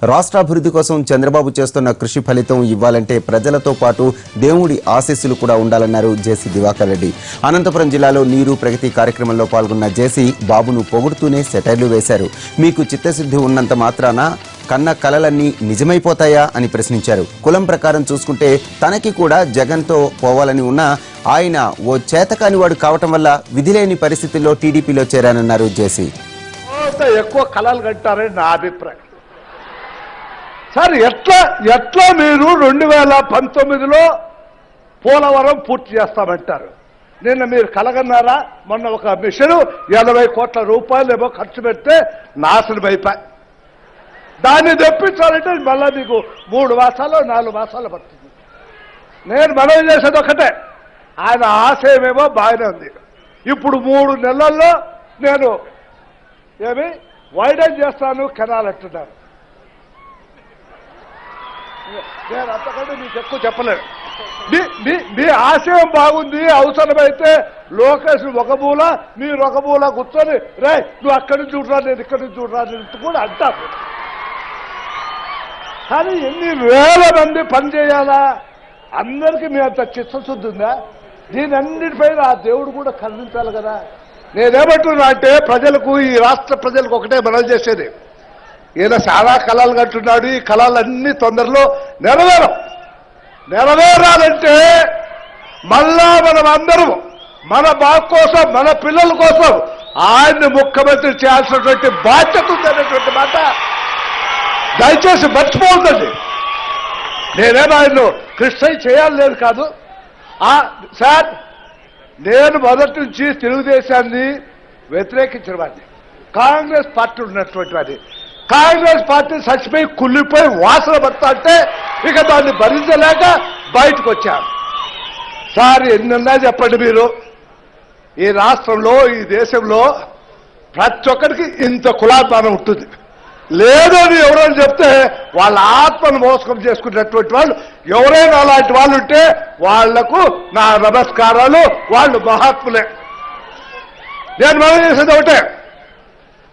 రాష్ట్రాభివృద్ధి కోసం చంద్రబాబు చేస్తున్న కృషి ఫలితం ఇవ్వాలంటే ప్రజలతో పాటు దేవుడి ఆశీస్సులు కూడా ఉండాలన్నారు జేసీ దివాకర్ రెడ్డి. అనంతపురం జిల్లాలో నీరు ప్రగతి కార్యక్రమంలో పాల్గొన్న జేసీ బాబును పొగుడుతూనే సెటైర్లు వేశారు. మీకు చిత్తశుద్ధి ఉన్నంత మాత్రాన కన్న కలలన్నీ నిజమైపోతాయా అని ప్రశ్నించారు. కులం ప్రకారం చూసుకుంటే తనకి కూడా జగన్తో పోవాలని ఉన్నా ఆయన ఓ చేతకాని వాడు కావటం వల్ల విధిలేని పరిస్థితుల్లో టీడీపీలో చేరానన్నారు జేసీ. ఎక్కువ కలలు కట్టారని నా అభిప్రాయం. సార్ ఎట్లా మీరు 2019లో పోలవరం పూర్తి చేస్తామంటారు? నిన్న మీరు కలగన్నారా? మొన్న ఒక మిషన్ 80 కోట్ల రూపాయలు ఏమో ఖర్చు పెడితే నాశనం అయిపోయి. దాన్ని తెప్పించాలంటే మళ్ళా మీకు 3 మాసాలు 4 మాసాలు పడుతుంది. నేను మనవి చేసేది ఒకటే, ఆయన ఆశయమేమో బాగానే ఉంది. ఇప్పుడు 3 నెలల్లో నేను వైడెన్ చేస్తాను కెనాల్ అంటున్నాను. నేను అంతకంటే మీకు ఎక్కువ చెప్పలేను. మీ ఆశయం బాగుంది. అవసరమైతే లోకేష్ ఒక మూల, మీరు ఒక మూల కూర్చొని రే నువ్వు అక్కడి నుంచి చూడరా, నేను ఇక్కడి నుంచి చూడరా కూడా అంటారు. కానీ ఎన్ని వేల మంది పనిచేయాలా? అందరికీ మీ అంత చిత్తశుద్ధి ఉందా? దీని అన్నిటిపైన ఆ దేవుడు కూడా కరుణించాలి కదా. నేనేమంటున్నా అంటే ప్రజలకు, ఈ రాష్ట్ర ప్రజలకు ఒకటే మనం చేసేది, ఈయన చాలా కళలు కట్టున్నాడు. ఈ కళలన్నీ తొందరలో నెరవేరాలంటే మళ్ళా మనం అందరం మన బాగు కోసం, మన పిల్లల కోసం ఆయన్ని ముఖ్యమంత్రి చేయాల్సినటువంటి బాధ్యత ఉందనేటువంటి మాట దయచేసి మర్చిపోవద్దండి. నేనేమో ఆయన్ను కృష్ణయ్య చేయాలి లేదు కాదు. సార్, నేను మొదటి నుంచి తెలుగుదేశాన్ని వ్యతిరేకించిన వాడిని, కాంగ్రెస్ పార్టీ ఉన్నటువంటి వాడిని. కాంగ్రెస్ పార్టీ చచ్చిపోయి కుళ్ళిపోయి వాసన పడతా అంటే ఇక దాన్ని భరించలేక బయటకు వచ్చాను. సార్, ఎన్నన్నా చెప్పండి మీరు, ఈ రాష్ట్రంలో, ఈ దేశంలో ప్రతి ఒక్కరికి ఇంత కులాభిమానం ఉంటుంది. లేదని ఎవరైనా చెప్తే వాళ్ళ ఆత్మను మోసకం చేసుకున్నటువంటి వాళ్ళు ఎవరైనా అలాంటి వాళ్ళు ఉంటే వాళ్లకు నా నమస్కారాలు. వాళ్ళు మహాత్ములే. నేను మనం చేసేది ఒకటే,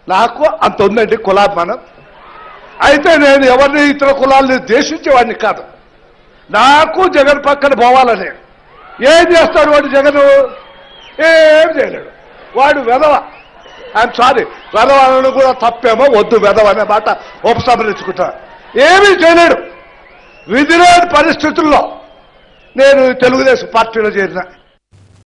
నాకు అంత ఉందండి కులాభిమానం. అయితే నేను ఎవరిని ఇతర కులాలని ద్వేషించేవాడిని కాదు. నాకు జగన్ పక్కన పోవాలని. ఏం చేస్తాడు వాడు? జగన్ ఏం చేయలేడు. వాడు వెధవ. ఐఎమ్ సారీ, వెధవను కూడా తప్పేమో, వద్దు వెధవ అనే మాట ఉపసంహరించుకుంటా. ఏమీ చేయలేడు. విధిలేని పరిస్థితుల్లో నేను తెలుగుదేశం పార్టీలో చేరిన.